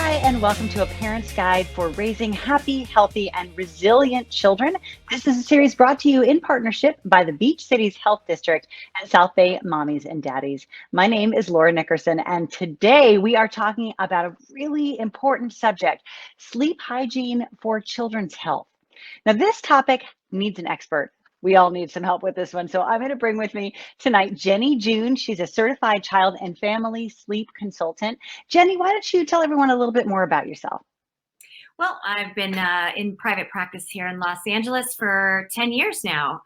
Hi, and welcome to A Parent's Guide for Raising Happy, Healthy, and Resilient Children. This is a series brought to you in partnership by the Beach Cities Health District and South Bay Mommies and Daddies. My name is Laura Nickerson, and today we are talking about a really important subject, sleep hygiene for children's health. Now, this topic needs an expert. We all need some help with this one. So I'm going to bring with me tonight Jenni June. She's a certified child and family sleep consultant. Jenni, why don't you tell everyone a little bit more about yourself? Well, I've been in private practice here in Los Angeles for 10 years now.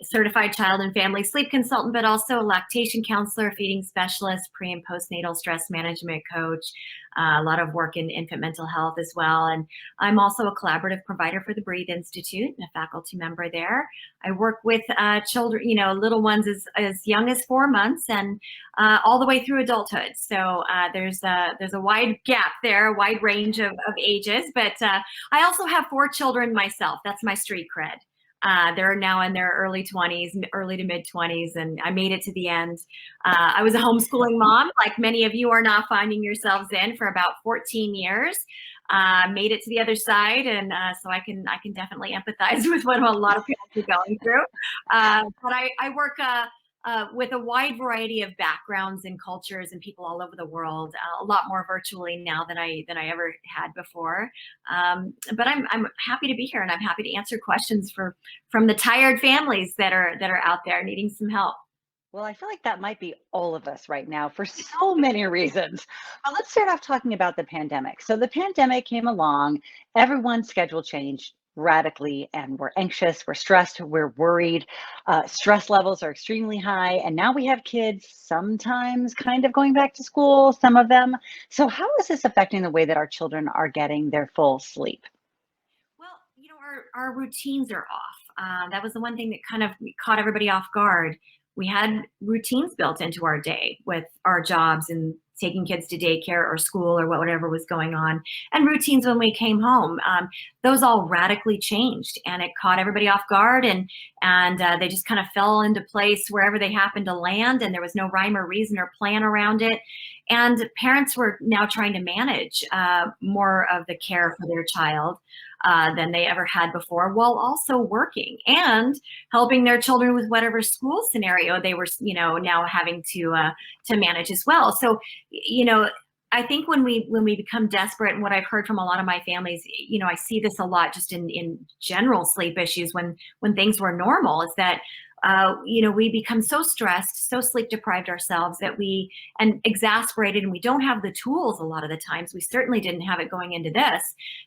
Certified child and family sleep consultant, but also a lactation counselor, feeding specialist, pre and postnatal stress management coach, a lot of work in infant mental health as well. And I'm also a collaborative provider for the Breathe Institute and a faculty member there. I work with children, little ones as young as 4 months and all the way through adulthood. So there's a wide gap there, a wide range of ages, but I also have 4 children myself. That's my street cred. They're now in their early 20s, early to mid 20s, and I made it to the end. I was a homeschooling mom, like many of you are now finding yourselves in, for about 14 years. Made it to the other side, and so I can definitely empathize with what a lot of people are going through. But I work with a wide variety of backgrounds and cultures and people all over the world, a lot more virtually now than I ever had before. But I'm happy to be here, and I'm happy to answer questions from the tired families that are out there needing some help. Well, I feel like that might be all of us right now for so many reasons. But let's start off talking about the pandemic. So the pandemic came along, everyone's schedule changed radically, and we're anxious, we're stressed, we're worried. Stress levels are extremely high, and now we have kids sometimes kind of going back to school, some of them. So how is this affecting the way that our children are getting their full sleep? Well, our routines are off. That was the one thing that kind of caught everybody off guard. We had routines built into our day with our jobs and taking kids to daycare or school or whatever was going on, and routines when we came home. Those all radically changed, and it caught everybody off guard, and they just kind of fell into place wherever they happened to land, and there was no rhyme or reason or plan around it. And parents were now trying to manage more of the care for their child than they ever had before, while also working and helping their children with whatever school scenario they were, now having to manage as well. So, I think when we become desperate, and what I've heard from a lot of my families, I see this a lot just in general sleep issues when things were normal, is that we become so stressed, so sleep deprived ourselves and exasperated, and we don't have the tools a lot of the times. We certainly didn't have it going into this,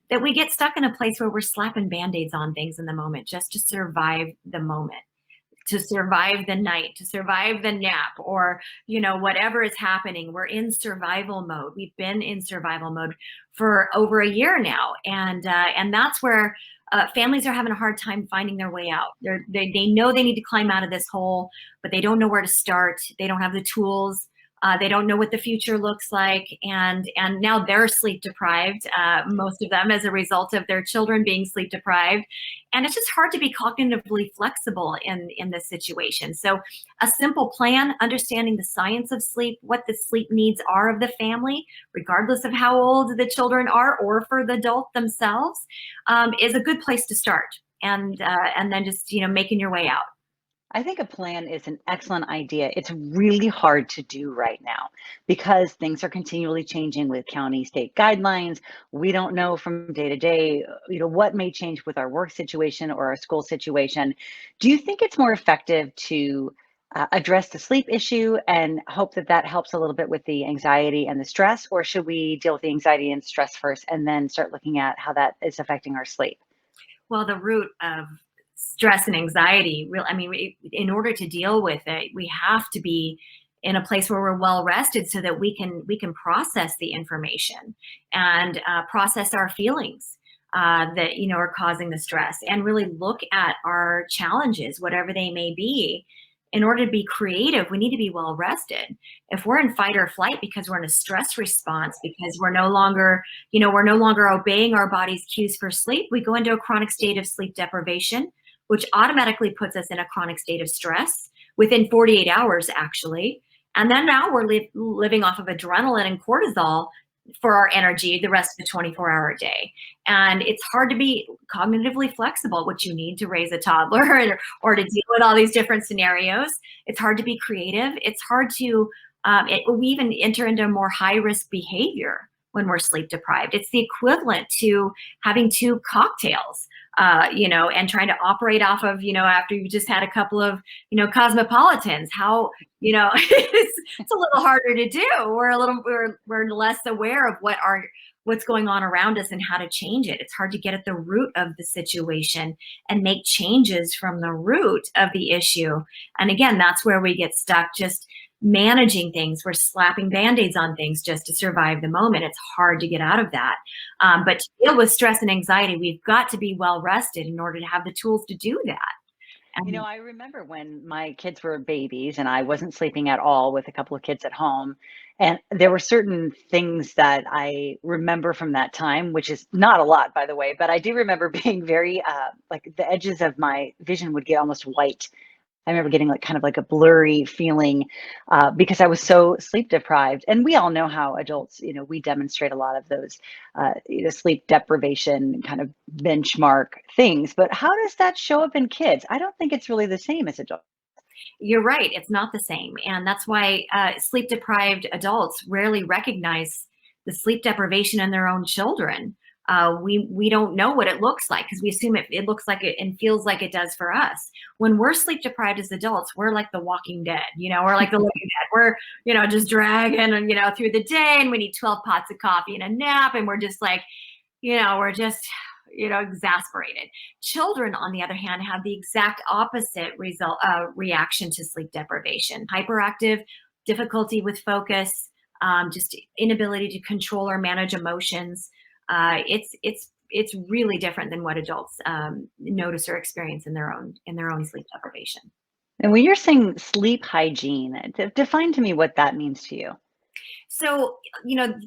that we get stuck in a place where we're slapping band-aids on things in the moment just to survive the moment, to survive the night, to survive the nap, or, whatever is happening. We're in survival mode. We've been in survival mode for over a year now. And that's where families are having a hard time finding their way out. They know they need to climb out of this hole, but they don't know where to start. They don't have the tools. They don't know what the future looks like, and now they're sleep deprived, most of them, as a result of their children being sleep deprived. And it's just hard to be cognitively flexible in this situation. So a simple plan, understanding the science of sleep, what the sleep needs are of the family, regardless of how old the children are or for the adult themselves, is a good place to start. And then just, making your way out. I think a plan is an excellent idea. It's really hard to do right now because things are continually changing with county, state guidelines. We don't know from day to day, what may change with our work situation or our school situation. Do you think it's more effective to address the sleep issue and hope that that helps a little bit with the anxiety and the stress, or should we deal with the anxiety and stress first and then start looking at how that is affecting our sleep? Well, the root of stress and anxiety, in order to deal with it, we have to be in a place where we're well rested so that we can process the information and process our feelings that are causing the stress, and really look at our challenges, whatever they may be. In order to be creative, we need to be well rested. If we're in fight or flight because we're in a stress response, because we're no longer obeying our body's cues for sleep, we go into a chronic state of sleep deprivation, which automatically puts us in a chronic state of stress within 48 hours, actually. And then now we're living off of adrenaline and cortisol, for our energy the rest of the 24-hour day. And it's hard to be cognitively flexible, which you need to raise a toddler or to deal with all these different scenarios. It's hard to be creative. It's hard to, we even enter into more high-risk behavior when we're sleep deprived. It's the equivalent to having two cocktails, and trying to operate off of, after you just had a couple of, cosmopolitans. How, it's a little harder to do. We're less aware of what's going on around us and how to change it. It's hard to get at the root of the situation and make changes from the root of the issue. And again, that's where we get stuck, just managing things. We're slapping band-aids on things just to survive the moment. It's hard to get out of that. But to deal with stress and anxiety, we've got to be well rested in order to have the tools to do that. And I remember when my kids were babies and I wasn't sleeping at all with a couple of kids at home. And there were certain things that I remember from that time, which is not a lot, by the way, but I do remember being very, like the edges of my vision would get almost white. I remember getting like kind of like a blurry feeling because I was so sleep deprived. And we all know how adults, we demonstrate a lot of those, sleep deprivation kind of benchmark things. But how does that show up in kids? I don't think it's really the same as adults. you're right, it's not the same. And that's why sleep deprived adults rarely recognize the sleep deprivation in their own children. We don't know what it looks like because we assume it looks like it and feels like it does for us. When we're sleep deprived as adults, we're like the Walking Dead, we're like the Living Dead. We're, just dragging and, through the day, and we need 12 pots of coffee and a nap. And we're just like, we're just, exasperated. Children, on the other hand, have the exact opposite reaction to sleep deprivation: hyperactive, difficulty with focus, just inability to control or manage emotions. It's really different than what adults notice or experience in their own sleep deprivation. And when you're saying sleep hygiene, define to me what that means to you. So,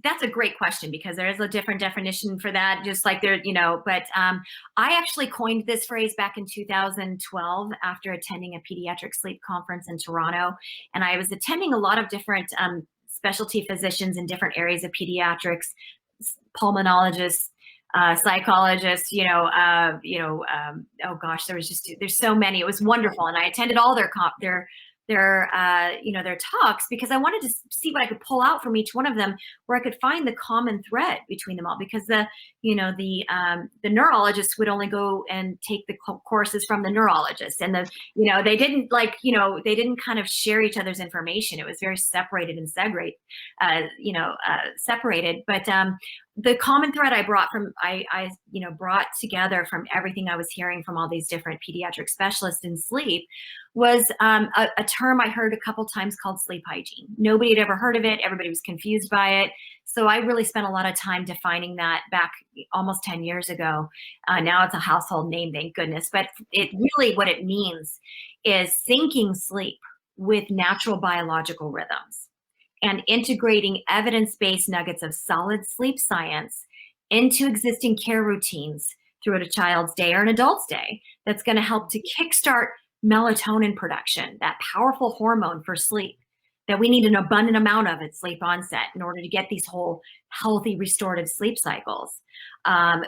that's a great question because there is a different definition for that, just like there, but I actually coined this phrase back in 2012 after attending a pediatric sleep conference in Toronto. And I was attending a lot of different specialty physicians in different areas of pediatrics, pulmonologists, psychologists, oh gosh, there's so many. It was wonderful. And I attended all their talks because I wanted to see what I could pull out from each one of them, where I could find the common thread between them all. Because the neurologists would only go and take the courses from the neurologists, and they didn't they didn't kind of share each other's information. It was very separated and separated. But the common thread I brought brought together from everything I was hearing from all these different pediatric specialists in sleep was a term I heard a couple times called sleep hygiene. Nobody had ever heard of it. Everybody was confused by it. So I really spent a lot of time defining that back almost 10 years ago. Now it's a household name, thank goodness. But it really, what it means is syncing sleep with natural biological rhythms and integrating evidence-based nuggets of solid sleep science into existing care routines throughout a child's day or an adult's day. That's going to help to kickstart melatonin production, that powerful hormone for sleep that we need an abundant amount of at sleep onset in order to get these whole healthy restorative sleep cycles.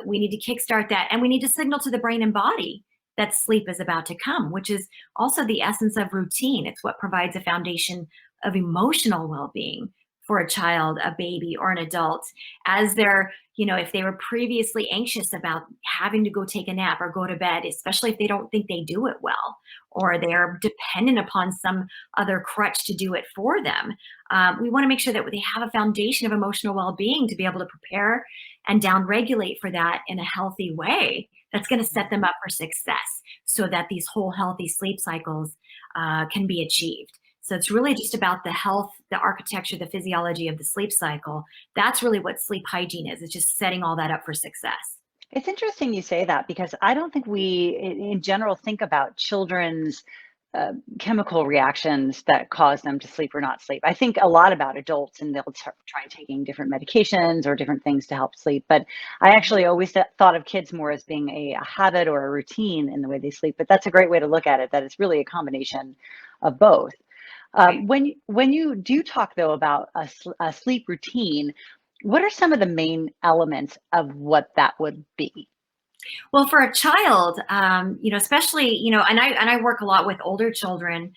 We need to kickstart that, and we need to signal to the brain and body that sleep is about to come, which is also the essence of routine. It's what provides a foundation of emotional well-being for a child, a baby, or an adult, as they're, if they were previously anxious about having to go take a nap or go to bed, especially if they don't think they do it well, or they're dependent upon some other crutch to do it for them. We want to make sure that they have a foundation of emotional well-being to be able to prepare and downregulate for that in a healthy way that's going to set them up for success so that these whole healthy sleep cycles can be achieved. So it's really just about the health, the architecture, the physiology of the sleep cycle. That's really what sleep hygiene is. It's just setting all that up for success. It's interesting you say that because I don't think we, in general, think about children's chemical reactions that cause them to sleep or not sleep. I think a lot about adults, and they'll try taking different medications or different things to help sleep. But I actually always thought of kids more as being a habit or a routine in the way they sleep. But that's a great way to look at it, that it's really a combination of both. Right. When you do talk though about a sleep routine, What are some of the main elements of what that would be? Well, for a child, especially, and I work a lot with older children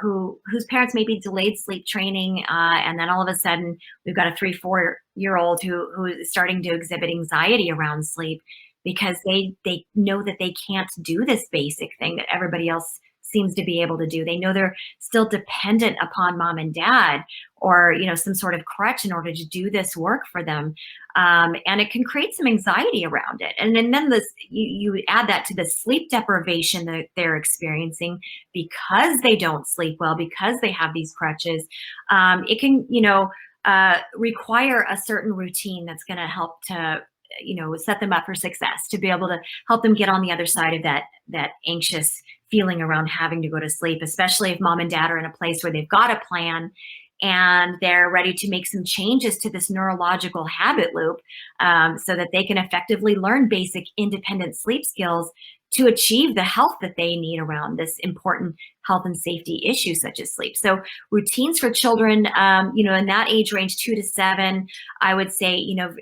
whose parents maybe delayed sleep training, and then all of a sudden we've got a 3, 4 year old who is starting to exhibit anxiety around sleep because they know that they can't do this basic thing that everybody else seems to be able to do. They know they're still dependent upon mom and dad or some sort of crutch in order to do this work for them, and it can create some anxiety around it. And then this, you add that to the sleep deprivation that they're experiencing because they don't sleep well, because they have these crutches. It can, require a certain routine that's going to help to, set them up for success, to be able to help them get on the other side of that anxious feeling around having to go to sleep, especially if mom and dad are in a place where they've got a plan and they're ready to make some changes to this neurological habit loop, so that they can effectively learn basic independent sleep skills to achieve the health that they need around this important health and safety issue such as sleep. So routines for children, in that age range, 2 to 7, I would say,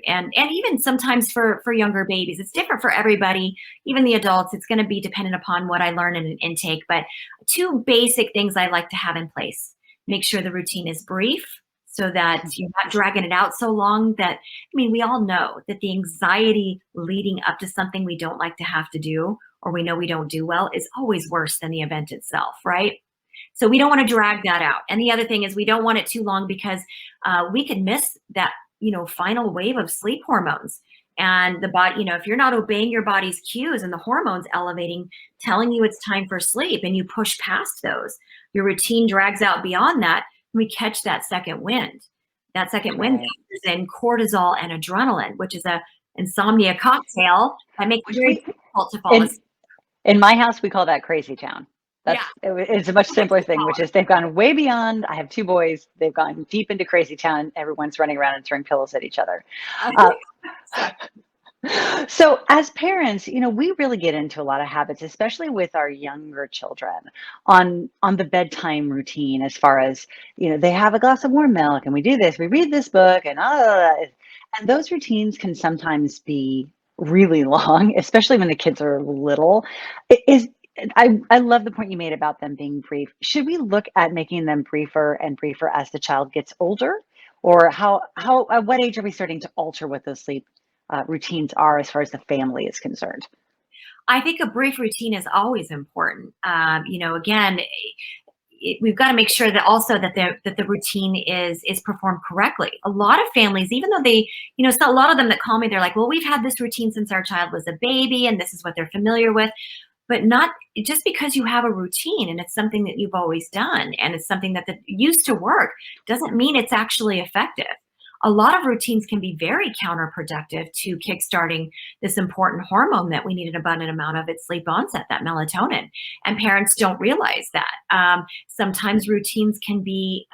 and even sometimes for younger babies, it's different for everybody, even the adults. It's going to be dependent upon what I learn in an intake. But two basic things I like to have in place: make sure the routine is brief so that you're not dragging it out so long that, we all know that the anxiety leading up to something we don't like to have to do, or we know we don't do well, is always worse than the event itself, right? So we don't want to drag that out. And the other thing is we don't want it too long because we could miss that, final wave of sleep hormones. And the body, if you're not obeying your body's cues and the hormones elevating, telling you it's time for sleep, and you push past those, your routine drags out beyond that, and we catch that second wind. That second wind Right. is in cortisol and adrenaline, which is a insomnia cocktail that makes it Which very we difficult to fall in asleep. in my house, we call that crazy town. Yeah. It's a much What would simpler you thing, call which is they've gone way beyond. I have 2 boys. They've gone deep into crazy town. Everyone's running around and throwing pillows at each other. Uh, it? so as parents, we really get into a lot of habits, especially with our younger children, on the bedtime routine. As far as they have a glass of warm milk, and we do this, we read this book, and those routines can sometimes be really long, especially when the kids are little. It is I love the point you made about them being brief. Should we look at making them briefer and briefer as the child gets older? Or how at what age are we starting to alter what those sleep routines are as far as the family is concerned? I think a brief routine is always important. Again, we've got to make sure that also that the routine is performed correctly. A lot of families, even though they, so a lot of them that call me, they're like, well, we've had this routine since our child was a baby, and this is what they're familiar with. But not just because you have a routine and it's something that you've always done and it's something that used to work doesn't mean it's actually effective. A lot of routines can be very counterproductive to kickstarting this important hormone that we need an abundant amount of at sleep onset, that melatonin. And parents don't realize that. Sometimes routines can be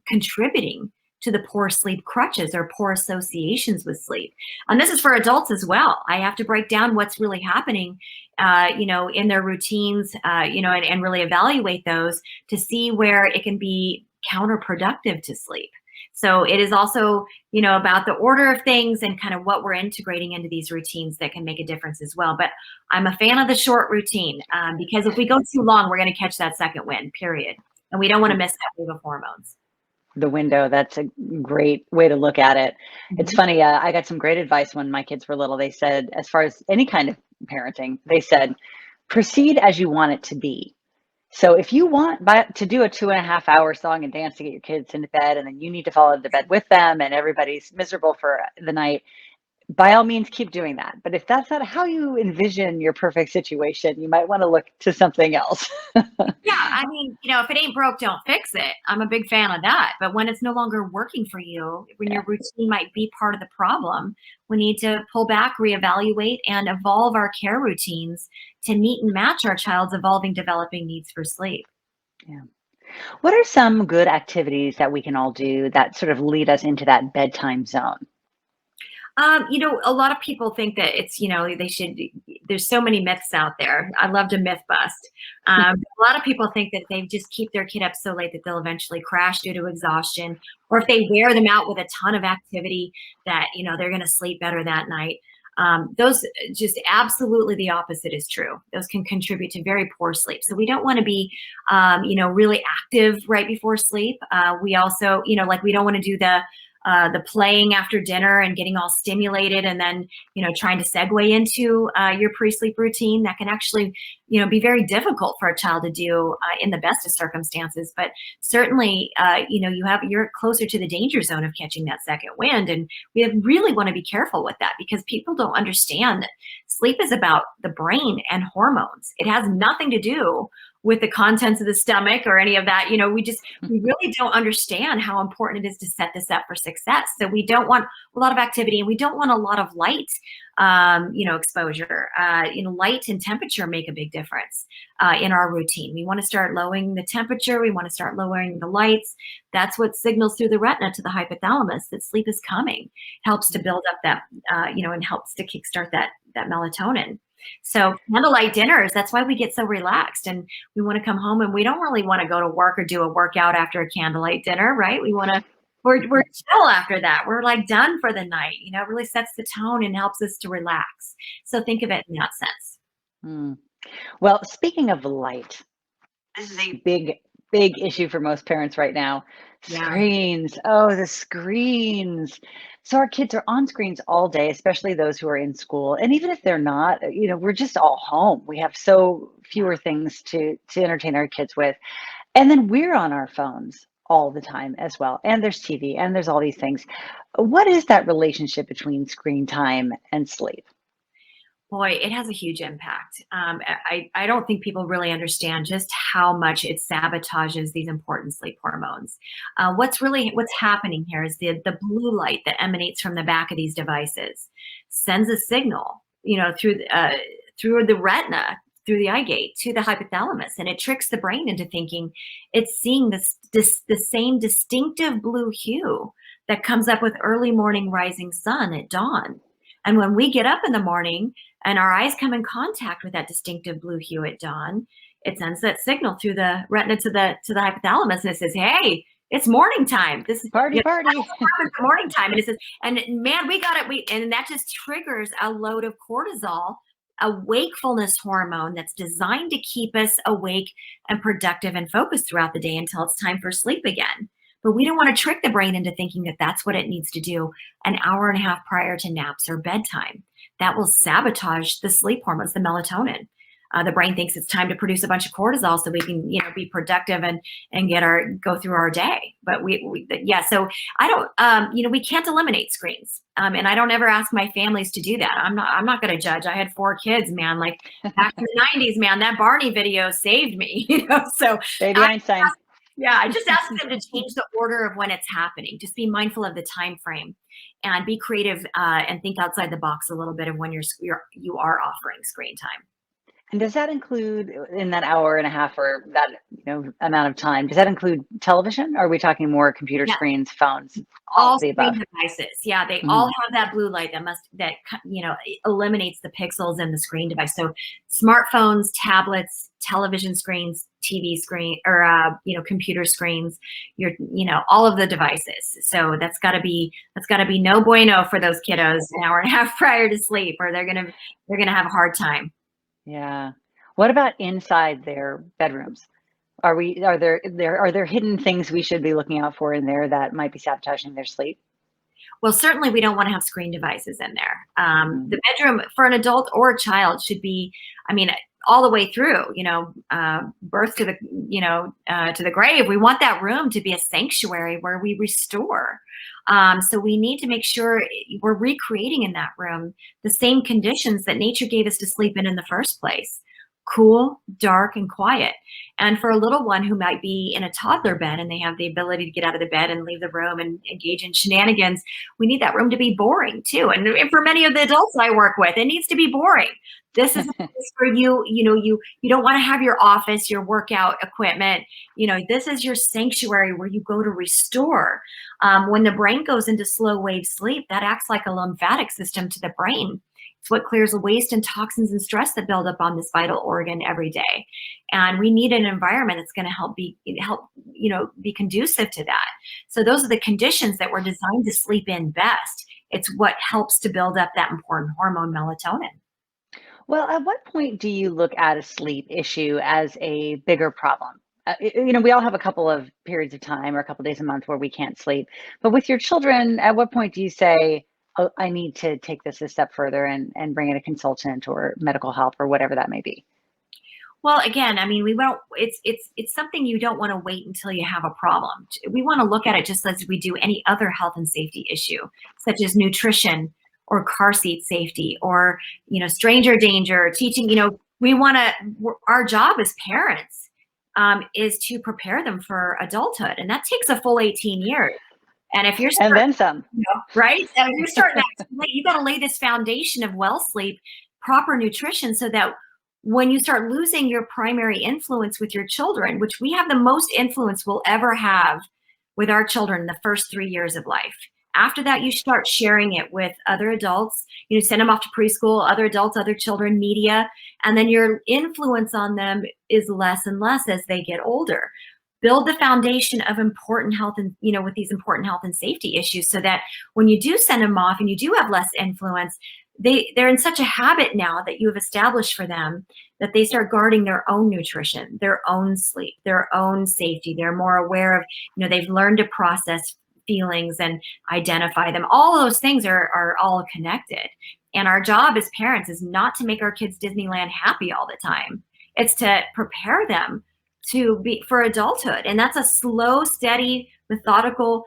contributing to the poor sleep crutches or poor associations with sleep. And this is for adults as well. I have to break down what's really happening, in their routines, and really evaluate those to see where it can be counterproductive to sleep. So it is also, about the order of things and kind of what we're integrating into these routines that can make a difference as well. But I'm a fan of the short routine, because if we go too long, we're going to catch that second wind, period. And we don't want to miss that wave of hormones. The window, that's a great way to look at it. It's Mhm. funny, I got some great advice when my kids were little. They said, as far as any kind of parenting, they said, proceed as you want it to be. So if you want to do a 2.5 hour song and dance to get your kids into bed, and then you need to fall into bed with them, and everybody's miserable for the night, by all means, keep doing that. But if that's not how you envision your perfect situation, you might want to look to something else. Yeah, if it ain't broke, don't fix it. I'm a big fan of that. But when it's no longer working for you, when Yeah. your routine might be part of the problem, we need to pull back, reevaluate, and evolve our care routines to meet and match our child's evolving developing needs for sleep. Yeah. What are some good activities that we can all do that sort of lead us into that bedtime zone? A lot of people think that it's, they should, there's so many myths out there. I love to myth bust. A lot of people think that they just keep their kid up so late that they'll eventually crash due to exhaustion, or if they wear them out with a ton of activity that, they're going to sleep better that night. Those just absolutely the opposite is true. Those can contribute to very poor sleep. So we don't want to be, really active right before sleep. We also, like we don't want to do the playing after dinner and getting all stimulated and then, trying to segue into your pre-sleep routine. That can actually, be very difficult for a child to do in the best of circumstances. But certainly, you're closer to the danger zone of catching that second wind. And we really want to be careful with that because people don't understand that sleep is about the brain and hormones. It has nothing to do with the contents of the stomach or any of that. We really don't understand how important it is to set this up for success. So we don't want a lot of activity and we don't want a lot of light, exposure. Light and temperature make a big difference in our routine. We want to start lowering the temperature. We want to start lowering the lights. That's what signals through the retina to the hypothalamus that sleep is coming. Helps to build up that, and helps to kickstart that melatonin. So candlelight dinners, that's why we get so relaxed and we want to come home and we don't really want to go to work or do a workout after a candlelight dinner, right? We're chill after that. We're like done for the night, it really sets the tone and helps us to relax. So think of it in that sense. Mm. Well, speaking of light, this is a big issue for most parents right now. Yeah. Screens. Oh, the screens. So our kids are on screens all day, especially those who are in school. And even if they're not, we're just all home. We have so fewer things to entertain our kids with. And then we're on our phones all the time as well. And there's TV and there's all these things. What is that relationship between screen time and sleep? Boy, it has a huge impact. I don't think people really understand just how much it sabotages these important sleep hormones. What's happening here is the blue light that emanates from the back of these devices sends a signal, through the retina, through the eye gate to the hypothalamus, and it tricks the brain into thinking it's seeing the same distinctive blue hue that comes up with early morning rising sun at dawn. And when we get up in the morning and our eyes come in contact with that distinctive blue hue at dawn, it sends that signal through the retina to the hypothalamus, and it says, "Hey, it's morning time. This is Party, party. morning time." And it says, "And man, we got it." And that just triggers a load of cortisol, a wakefulness hormone that's designed to keep us awake and productive and focused throughout the day until it's time for sleep again. But we don't want to trick the brain into thinking that that's what it needs to do an hour and a half prior to naps or bedtime. That will sabotage the sleep hormones, the melatonin. The brain thinks it's time to produce a bunch of cortisol so we can, be productive and go through our day. But so I don't, we can't eliminate screens. And I don't ever ask my families to do that. I'm not going to judge. I had 4 kids, man, like back in the 90s, man, that Barney video saved me, so Baby Einstein. I just ask them to change the order of when it's happening. Just be mindful of the time frame and be creative and think outside the box a little bit of when you are offering screen time. And does that include in that hour and a half or that amount of time? Does that include television? Or are we talking more computer screens, phones, all of the above? Screen devices. Yeah, they all have that blue light that eliminates the pixels in the screen device. So smartphones, tablets, television screens, TV screen, or computer screens. All of the devices. So that's got to be no bueno for those kiddos an hour and a half prior to sleep, or they're gonna have a hard time. Yeah. What about inside their bedrooms? Are there hidden things we should be looking out for in there that might be sabotaging their sleep? Well, certainly we don't want to have screen devices in there. The bedroom for an adult or a child should be, all the way through, birth to the grave. We want that room to be a sanctuary where we restore. So we need to make sure we're recreating in that room the same conditions that nature gave us to sleep in the first place. Cool, dark, and quiet. And for a little one who might be in a toddler bed and they have the ability to get out of the bed and leave the room and engage in shenanigans, we need that room to be boring too. And for many of the adults I work with, it needs to be boring. This is a place where you don't want to have your office, your workout equipment. This is your sanctuary where you go to restore. When the brain goes into slow wave sleep, that acts like a lymphatic system to the brain. It's what clears the waste and toxins and stress that build up on this vital organ every day. And we need an environment that's going to be conducive to that. So those are the conditions that we're designed to sleep in best. It's what helps to build up that important hormone, melatonin. Well, at what point do you look at a sleep issue as a bigger problem? We all have a couple of periods of time or a couple days a month where we can't sleep. But with your children, at what point do you say, "Oh, I need to take this a step further and bring in a consultant or medical help or whatever that may be?" Well, again, I mean, we won't. It's something you don't want to wait until you have a problem. We want to look at it just as we do any other health and safety issue, such as nutrition or car seat safety or stranger danger. Teaching. We want to. Our job as parents is to prepare them for adulthood, and that takes a full 18 years. And if you're And starting, then some. right, and if you're starting that too late, you got to lay this foundation of well sleep, proper nutrition, so that when you start losing your primary influence with your children, which we have the most influence we'll ever have with our children in the first 3 years of life. After that, you start sharing it with other adults. Send them off to preschool, other adults, other children, media, and then your influence on them is less and less as they get older. Build the foundation of important health and, with these important health and safety issues so that when you do send them off and you do have less influence, they're in such a habit now that you have established for them that they start guarding their own nutrition, their own sleep, their own safety. They're more aware of, they've learned to process feelings and identify them. All of those things are all connected. And our job as parents is not to make our kids Disneyland happy all the time. It's to prepare them to be for adulthood. And that's a slow, steady, methodical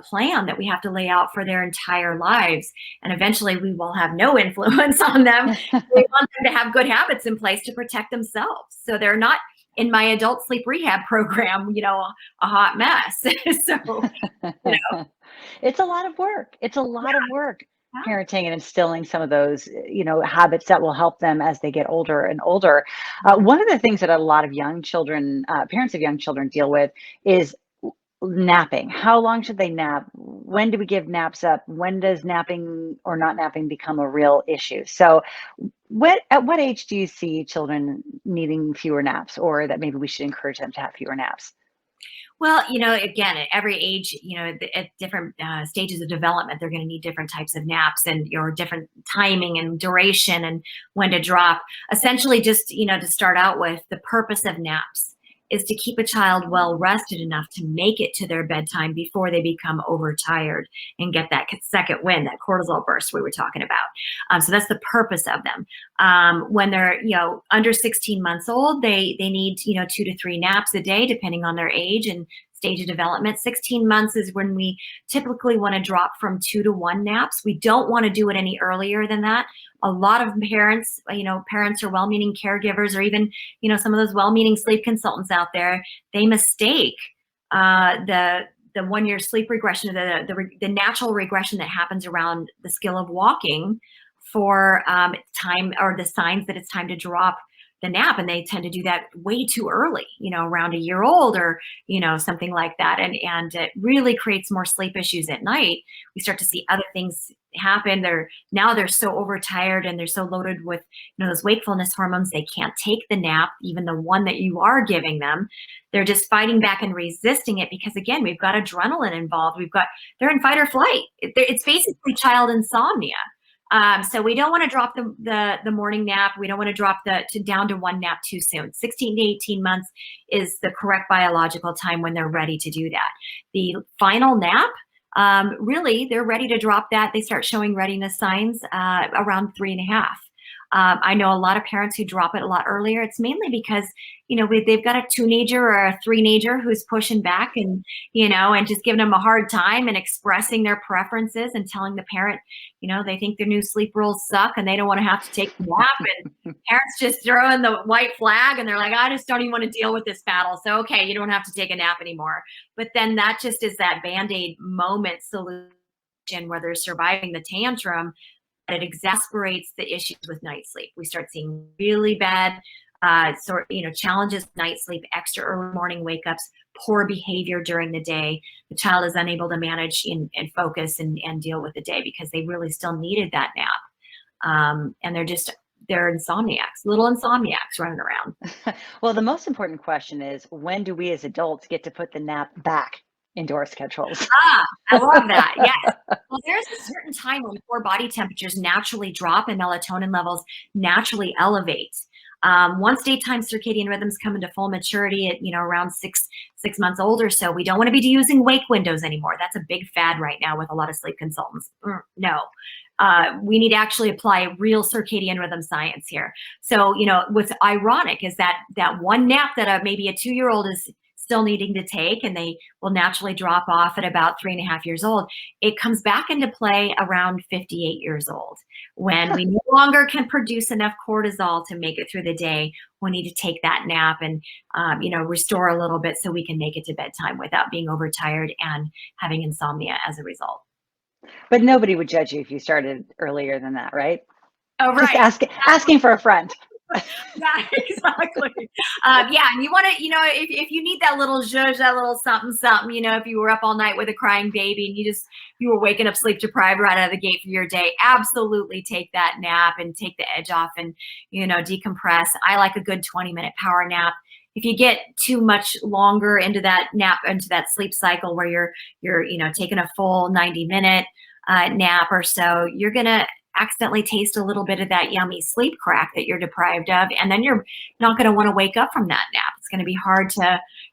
plan that we have to lay out for their entire lives. And eventually we will have no influence on them. We want them to have good habits in place to protect themselves. So they're not in my adult sleep rehab program, a hot mess. So, It's a lot of work. It's a lot of work yeah. parenting and instilling some of those, habits that will help them as they get older and older. One of the things that a lot of young children, parents of young children deal with is napping. How long should they nap? When do we give naps up? When does napping or not napping become a real issue? So, at what age do you see children needing fewer naps, or that maybe we should encourage them to have fewer naps? Well, again, at every age, at different stages of development, they're going to need different types of naps and your different timing and duration and when to drop. Essentially, just, to start out with, the purpose of naps is to keep a child well rested enough to make it to their bedtime before they become overtired and get that second wind, that cortisol burst we were talking about. So that's the purpose of them. When they're under 16 months old, they need 2 to 3 naps a day depending on their age and stage of development. 16 months is when we typically want to drop from 2 to 1 naps. We don't want to do it any earlier than that. A lot of parents, parents or well-meaning caregivers, or even, some of those well-meaning sleep consultants out there, they mistake the 1 year sleep regression, the natural regression that happens around the skill of walking for time, or the signs that it's time to drop the nap. And they tend to do that way too early, around a year old or, something like that. And it really creates more sleep issues at night. We start to see other things happen. They're so overtired and they're so loaded with, those wakefulness hormones. They can't take the nap, even the one that you are giving them. They're just fighting back and resisting it because, again, we've got adrenaline involved. They're in fight or flight. It's basically child insomnia. So we don't want to drop the morning nap. We don't want to drop down to 1 nap too soon. 16 to 18 months is the correct biological time when they're ready to do that. The final nap, really, they're ready to drop that. They start showing readiness signs around 3.5. I know a lot of parents who drop it a lot earlier. It's mainly because, they've got a 2-nager or a 3-nager who's pushing back and, and just giving them a hard time and expressing their preferences and telling the parent, they think their new sleep rules suck and they don't want to have to take a nap. And parents just throw in the white flag and they're like, I just don't even want to deal with this battle. So, okay, you don't have to take a nap anymore. But then that just is that Band-Aid moment solution where they're surviving the tantrum. it exasperates the issues with night sleep. We start seeing really bad challenges with night sleep, extra early morning wake ups, poor behavior during the day. The child is unable to manage and focus and deal with the day because they really still needed that nap. And they're insomniacs, little insomniacs running around. Well, the most important question is, when do we as adults get to put the nap back into our schedules? Ah, I love that. Yes. Well, there's a certain time when core body temperatures naturally drop and melatonin levels naturally elevate. Once daytime circadian rhythms come into full maturity at around six months old or so, we don't want to be using wake windows anymore. That's a big fad right now with a lot of sleep consultants. No, we need to actually apply real circadian rhythm science here. So what's ironic is that one nap that maybe a 2-year-old is still needing to take, and they will naturally drop off at about 3.5 years old. It comes back into play around 58 years old when we no longer can produce enough cortisol to make it through the day. We need to take that nap and restore a little bit so we can make it to bedtime without being overtired and having insomnia as a result. But nobody would judge you if you started earlier than that, right? Oh, Just right. asking for a friend. Yeah, exactly. Yeah, and you want to, if you need that little zhuzh, that little something, something, if you were up all night with a crying baby and you were waking up sleep deprived right out of the gate for your day, absolutely take that nap and take the edge off and, decompress. I like a good 20-minute power nap. If you get too much longer into that nap, into that sleep cycle where you're taking a full 90-minute nap or so, you're going to accidentally taste a little bit of that yummy sleep crack that you're deprived of, and then you're not going to want to wake up from that nap. It's going to be hard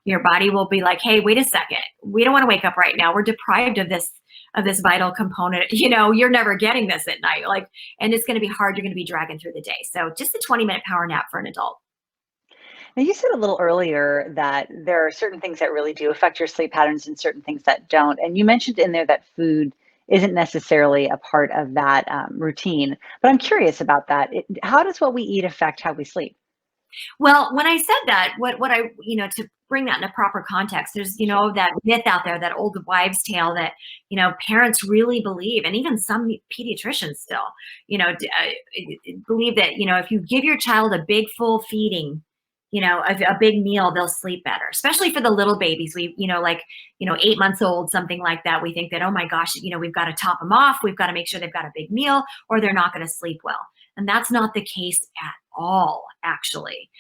your body will be like, hey, wait a second, we don't want to wake up right now, we're deprived of this vital component, you're never getting this at night, and it's going to be hard, you're going to be dragging through the day. So just a 20-minute power nap for an adult. Now, you said a little earlier that there are certain things that really do affect your sleep patterns and certain things that don't. And you mentioned in there that food isn't necessarily a part of that routine. But I'm curious about that. How does what we eat affect how we sleep? Well, when I said that, what I, to bring that in a proper context, there's, that myth out there, that old wives' tale that, parents really believe, and even some pediatricians still, believe that, if you give your child a big full feeding, a big meal, they'll sleep better, especially for the little babies. 8 months old, something like that. We think that, oh my gosh, we've got to top them off. We've got to make sure they've got a big meal or they're not going to sleep well. And that's not the case at all, actually.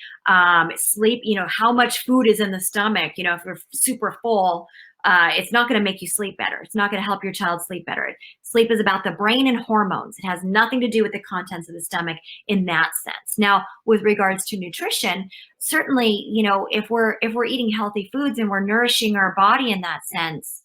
Sleep, how much food is in the stomach, if you're super full, it's not going to make you sleep better. It's not going to help your child sleep better. Sleep is about the brain and hormones. It has nothing to do with the contents of the stomach in that sense. Now, with regards to nutrition, certainly, if we're eating healthy foods and we're nourishing our body in that sense,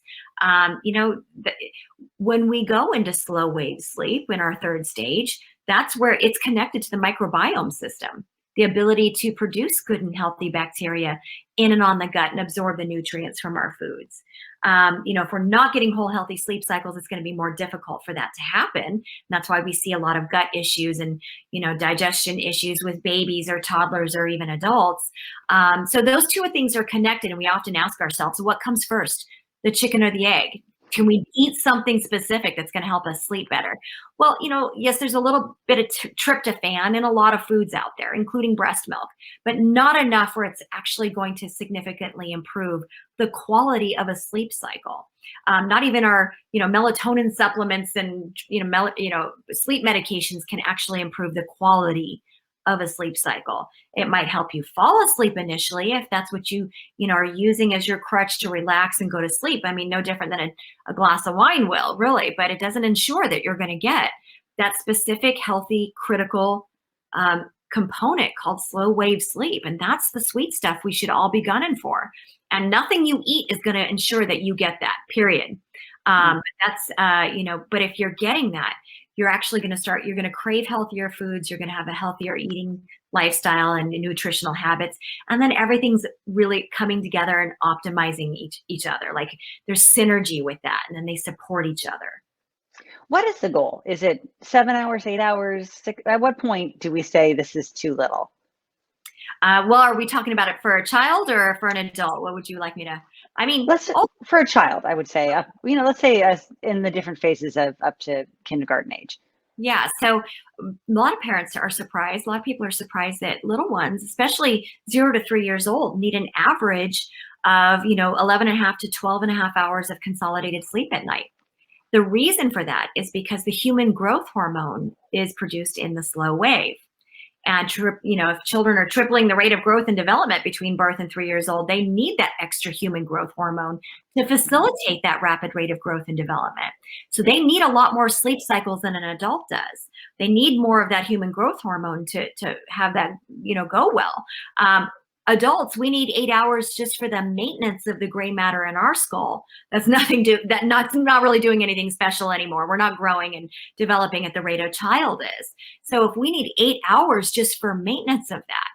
when we go into slow wave sleep in our third stage, that's where it's connected to the microbiome system, the ability to produce good and healthy bacteria in and on the gut and absorb the nutrients from our foods. If we're not getting whole healthy sleep cycles, it's going to be more difficult for that to happen. And that's why we see a lot of gut issues and, digestion issues with babies or toddlers or even adults. So those two things are connected, and we often ask ourselves, what comes first, the chicken or the egg? Can we eat something specific that's going to help us sleep better? Well, yes, there's a little bit of tryptophan in a lot of foods out there, including breast milk, but not enough where it's actually going to significantly improve the quality of a sleep cycle. Not even our, melatonin supplements and, sleep medications can actually improve the quality of a sleep cycle. It might help you fall asleep initially if that's what you are using as your crutch to relax and go to sleep. I mean, no different than a glass of wine will, really, but it doesn't ensure that you're going to get that specific, healthy, critical component called slow wave sleep. And that's the sweet stuff we should all be gunning for. And nothing you eat is going to ensure that you get that, period. But if you're getting that, you're actually going to crave healthier foods. You're going to have a healthier eating lifestyle and nutritional habits. And then everything's really coming together and optimizing each other. Like there's synergy with that. And then they support each other. What is the goal? Is it 7 hours, 8 hours? At what point do we say this is too little? Well, are we talking about it for a child or for an adult? What would you like me to? I mean, for a child, I would say, let's say in the different phases of up to kindergarten age. Yeah. So a lot of parents are surprised. A lot of people are surprised that little ones, especially 0 to 3 years old, need an average of, 11 and a half to 12 and a half hours of consolidated sleep at night. The reason for that is because the human growth hormone is produced in the slow wave. And if children are tripling the rate of growth and development between birth and 3 years old, they need that extra human growth hormone to facilitate that rapid rate of growth and development. So they need a lot more sleep cycles than an adult does. They need more of that human growth hormone to have that, go well. Adults, we need 8 hours just for the maintenance of the gray matter in our skull. That's not really doing anything special anymore. We're not growing and developing at the rate a child is. So if we need 8 hours just for maintenance of that,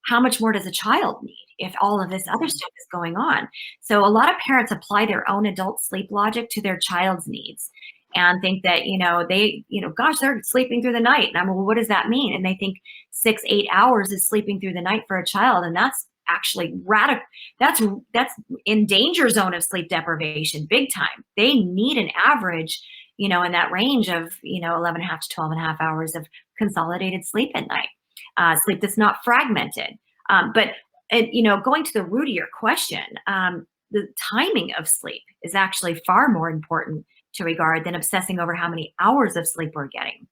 how much more does a child need if all of this other stuff is going on? So a lot of parents apply their own adult sleep logic to their child's needs and think that, gosh, they're sleeping through the night. And I'm, well, what does that mean? And they think 6-8 hours is sleeping through the night for a child. And that's actually radical. That's in danger zone of sleep deprivation, big time. They need an average, in that range of, 11 and a half to 12 and a half hours of consolidated sleep at night, sleep that's not fragmented. But going to the root of your question, the timing of sleep is actually far more important to regard than obsessing over how many hours of sleep we're getting.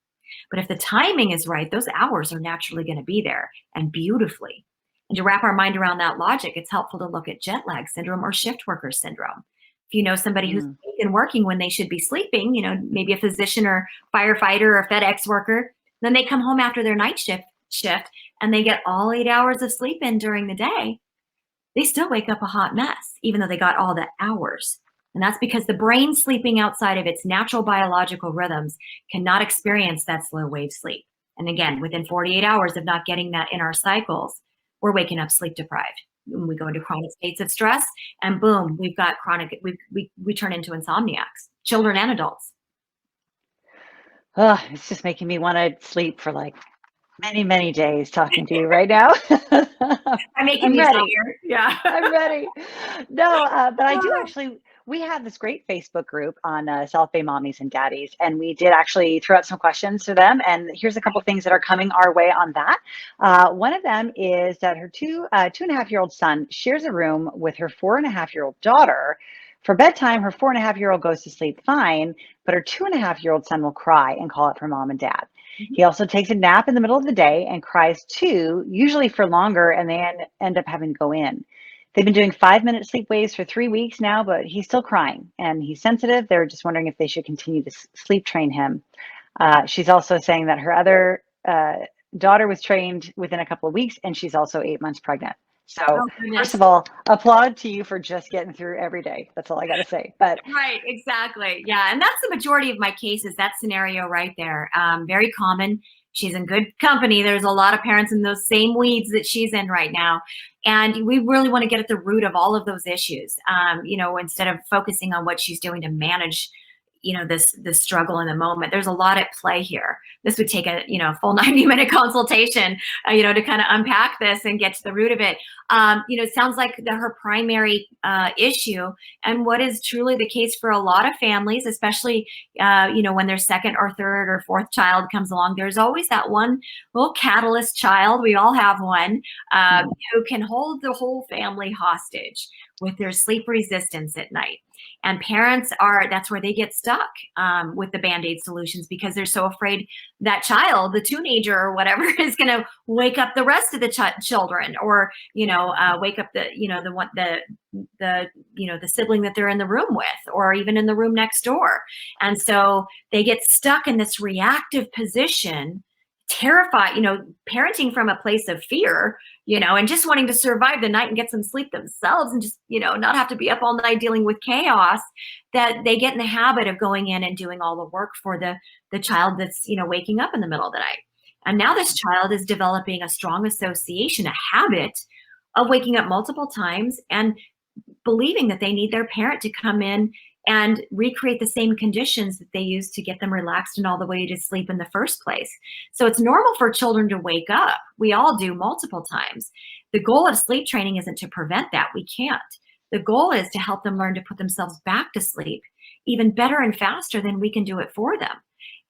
But if the timing is right, those hours are naturally going to be there, and beautifully. And to wrap our mind around that logic, it's helpful to look at jet lag syndrome or shift worker syndrome. If you know somebody who's been working when they should be sleeping, maybe a physician or firefighter or FedEx worker, then they come home after their night shift and they get all 8 hours of sleep in during the day, they still wake up a hot mess, even though they got all the hours. And that's because the brain, sleeping outside of its natural biological rhythms, cannot experience that slow wave sleep. And again, within 48 hours of not getting that in our cycles, we're waking up sleep deprived. We go into chronic states of stress, and boom, we've got we turn into insomniacs, children and adults. Oh, it's just making me want to sleep for like many, many days talking to you right now. I'm making I'm you ready. tired. Yeah. I'm ready. No, but I do actually. We have this great Facebook group on South Bay Mommies and Daddies, and we did actually throw out some questions to them. And here's a couple things that are coming our way on that. One of them is that her 2.5-year-old son shares a room with her 4.5-year-old daughter. For bedtime, her 4.5-year-old goes to sleep fine, but her 2.5-year-old son will cry and call out for mom and dad. He also takes a nap in the middle of the day and cries too, usually for longer, and they end up having to go in. They've been doing 5-minute sleep waves for 3 weeks now, but he's still crying and he's sensitive. They're just wondering if they should continue to sleep train him. She's also saying that her other daughter was trained within a couple of weeks, and she's also 8 months pregnant. So first of all, applaud to you for just getting through every day. That's all I got to say. But right, exactly. Yeah. And that's the majority of my cases, that scenario right there. Very common. She's in good company. There's a lot of parents in those same weeds that she's in right now. And we really want to get at the root of all of those issues, instead of focusing on what she's doing to manage this struggle in the moment. There's a lot at play here. This would take a full 90-minute consultation to kind of unpack this and get to the root of it. It sounds like her primary issue, and what is truly the case for a lot of families, especially when their second or third or fourth child comes along, there's always that one little catalyst child, we all have one, who can hold the whole family hostage with their sleep resistance at night. And parents that's where they get stuck with the Band-Aid solutions, because they're so afraid that child, the teenager or whatever, is going to wake up the rest of the children, or, wake up the sibling that they're in the room with, or even in the room next door. And so they get stuck in this reactive position, terrified, parenting from a place of fear, and just wanting to survive the night and get some sleep themselves, and just, not have to be up all night dealing with chaos, that they get in the habit of going in and doing all the work for the child that's, waking up in the middle of the night. And now this child is developing a strong association, a habit of waking up multiple times and believing that they need their parent to come in and recreate the same conditions that they used to get them relaxed and all the way to sleep in the first place. So it's normal for children to wake up. We all do multiple times. The goal of sleep training isn't to prevent that. We can't. The goal is to help them learn to put themselves back to sleep even better and faster than we can do it for them.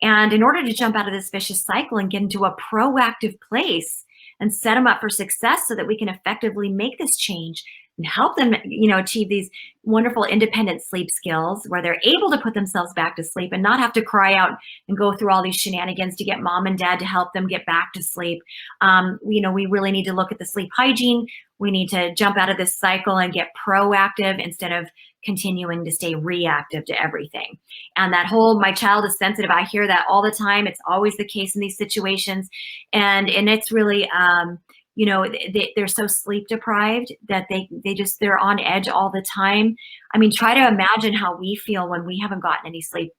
And in order to jump out of this vicious cycle and get into a proactive place and set them up for success so that we can effectively make this change and help them, achieve these wonderful independent sleep skills where they're able to put themselves back to sleep and not have to cry out and go through all these shenanigans to get mom and dad to help them get back to sleep. We really need to look at the sleep hygiene. We need to jump out of this cycle and get proactive instead of continuing to stay reactive to everything. And that whole, my child is sensitive, I hear that all the time. It's always the case in these situations. And it's really, they're so sleep deprived that they're on edge all the time. I mean, try to imagine how we feel when we haven't gotten any sleep.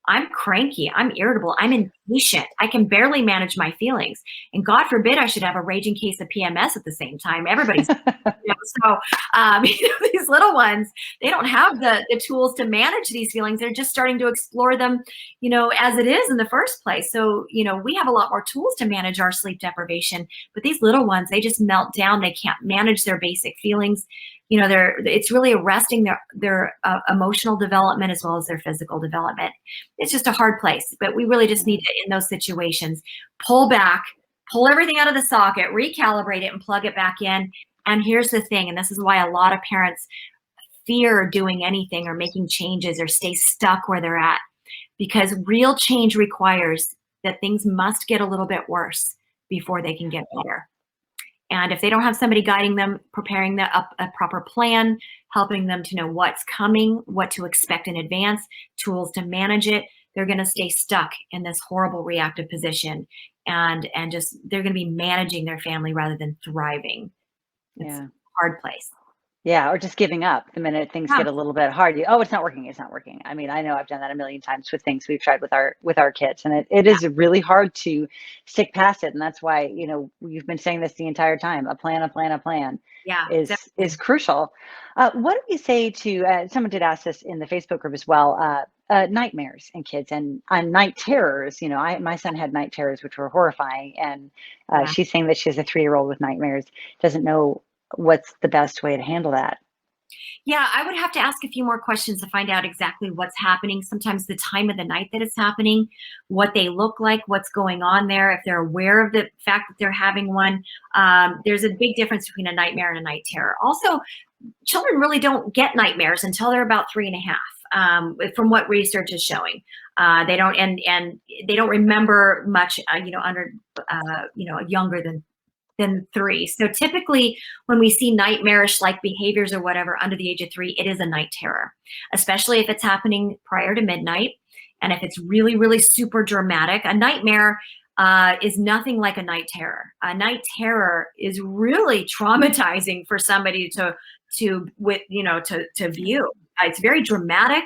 I'm cranky, I'm irritable, I'm impatient, I can barely manage my feelings. And God forbid I should have a raging case of PMS at the same time. Everybody's, so these little ones, they don't have the tools to manage these feelings. They're just starting to explore them, as it is in the first place. So, we have a lot more tools to manage our sleep deprivation, but these little ones, they just melt down. They can't manage their basic feelings. It's really arresting their emotional development as well as their physical development. It's just a hard place, but we really just need to, in those situations, pull back, pull everything out of the socket, recalibrate it and plug it back in. And here's the thing, and this is why a lot of parents fear doing anything or making changes or stay stuck where they're at, because real change requires that things must get a little bit worse before they can get better. And if they don't have somebody guiding them, preparing a proper plan, helping them to know what's coming, what to expect in advance, tools to manage it, they're going to stay stuck in this horrible reactive position, and just they're going to be managing their family rather than thriving. It's a hard place. Yeah, or just giving up the minute things get a little bit hard. It's not working. It's not working. I mean, I know I've done that a million times with things we've tried with our kids, and it is really hard to stick past it. And that's why, you've been saying this the entire time. A plan Yeah, is crucial. What do you say to someone did ask this in the Facebook group as well? Nightmares in kids and night terrors. My son had night terrors, which were horrifying, and she's saying that she has a 3-year-old with nightmares, doesn't know what's the best way to handle that. Yeah, I would have to ask a few more questions to find out exactly what's happening. Sometimes the time of the night that it's happening, what they look like, what's going on there, if they're aware of the fact that they're having one. There's a big difference between a nightmare and a night terror. Also, children really don't get nightmares until they're about 3.5, from what research is showing. They don't, and they don't remember much, younger than 3. So typically when we see nightmarish like behaviors or whatever under the age of 3, it is a night terror, especially if it's happening prior to midnight. And if it's really, really super dramatic. A nightmare is nothing like a night terror. A night terror is really traumatizing for somebody to view. It's very dramatic,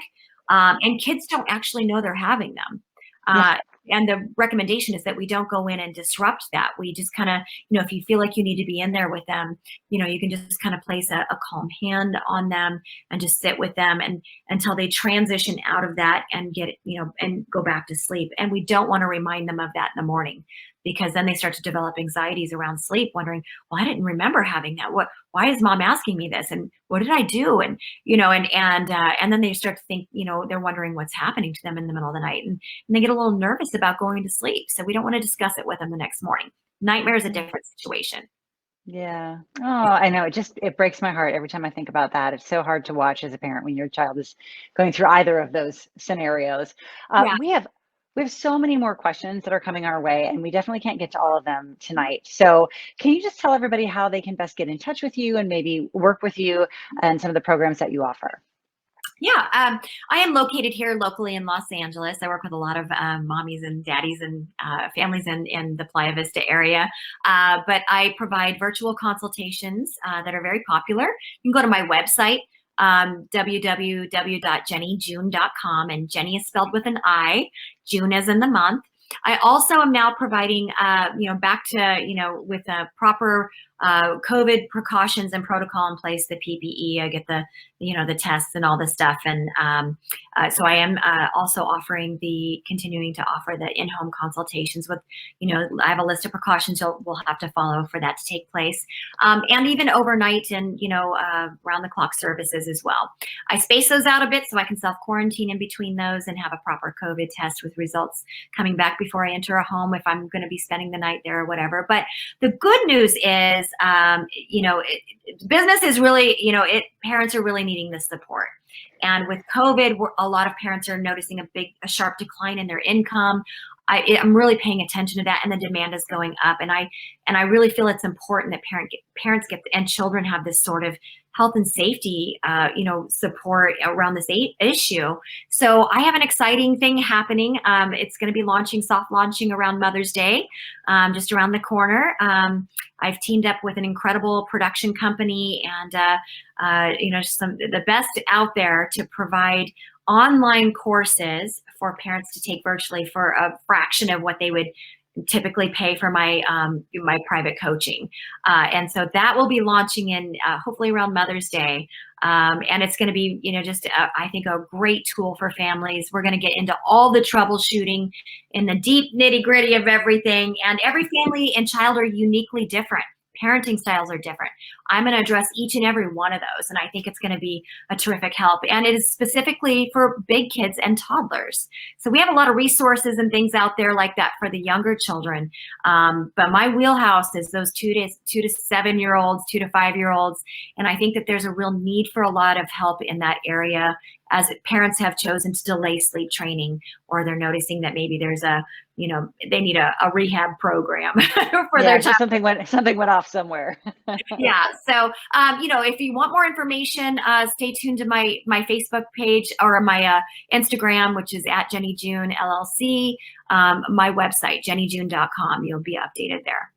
and kids don't actually know they're having them. And the recommendation is that we don't go in and disrupt that. We just kind of, if you feel like you need to be in there with them, you can just kind of place a calm hand on them and just sit with them and until they transition out of that and get, and go back to sleep. And we don't want to remind them of that in the morning, because then they start to develop anxieties around sleep, wondering, well, I didn't remember having that. Why is mom asking me this? And what did I do? And, and then they start to think, they're wondering what's happening to them in the middle of the night. And they get a little nervous about going to sleep. So we don't want to discuss it with them the next morning. Nightmare is a different situation. Yeah. Oh, I know. It breaks my heart every time I think about that. It's so hard to watch as a parent when your child is going through either of those scenarios. We have so many more questions that are coming our way, and we definitely can't get to all of them tonight. So can you just tell everybody how they can best get in touch with you and maybe work with you and some of the programs that you offer? Yeah, I am located here locally in Los Angeles. I work with a lot of mommies and daddies and families in the Playa Vista area. But I provide virtual consultations that are very popular. You can go to my website, www.jennijune.com, and Jenni is spelled with an I, June as in the month. I also am now providing, back to, with a proper COVID precautions and protocol in place, the PPE, I get the tests and all this stuff. And so I am also continuing to offer the in-home consultations with, I have a list of precautions we'll have to follow for that to take place. And even overnight and, round the clock services as well. I space those out a bit so I can self-quarantine in between those and have a proper COVID test with results coming back before I enter a home if I'm going to be spending the night there or whatever. But the good news is, business is really, parents are really needing this support. And with COVID, a lot of parents are noticing a sharp decline in their income. I'm really paying attention to that, and the demand is going up. And I really feel it's important that parents get and children have this sort of health and safety, support around this issue. So I have an exciting thing happening. It's going to be soft launching around Mother's Day, just around the corner. I've teamed up with an incredible production company and, the best out there to provide online courses for parents to take virtually for a fraction of what they would typically pay for my private coaching. And so that will be launching in hopefully around Mother's Day. And it's going to be, I think a great tool for families. We're going to get into all the troubleshooting in the deep nitty gritty of everything. And every family and child are uniquely different. Parenting styles are different. I'm going to address each and every one of those. And I think it's going to be a terrific help. And it is specifically for big kids and toddlers. So we have a lot of resources and things out there like that for the younger children. But my wheelhouse is those 2 to 7 year olds, 2 to 5 year olds. And I think that there's a real need for a lot of help in that area as parents have chosen to delay sleep training, or they're noticing that maybe there's they need a rehab program for their child. Something went off somewhere. Yeah. So, if you want more information, stay tuned to my Facebook page or my Instagram, which is at Jenni June LLC. My website, jennijune.com. You'll be updated there.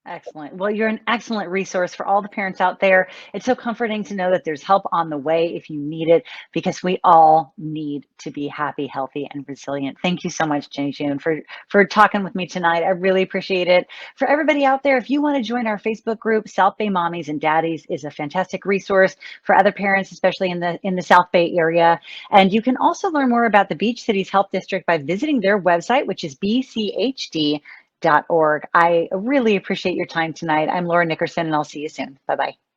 Excellent. Well, you're an excellent resource for all the parents out there. It's so comforting to know that there's help on the way if you need it, because we all need to be happy, healthy, and resilient. Thank you so much, Jenni June, for talking with me tonight. I really appreciate it. For everybody out there, if you want to join our Facebook group, South Bay Mommies and Daddies is a fantastic resource for other parents, especially in the South Bay area. And you can also learn more about the Beach Cities Health District by visiting their website, which is bchd.org. I really appreciate your time tonight. I'm Laura Nickerson, and I'll see you soon. Bye-bye.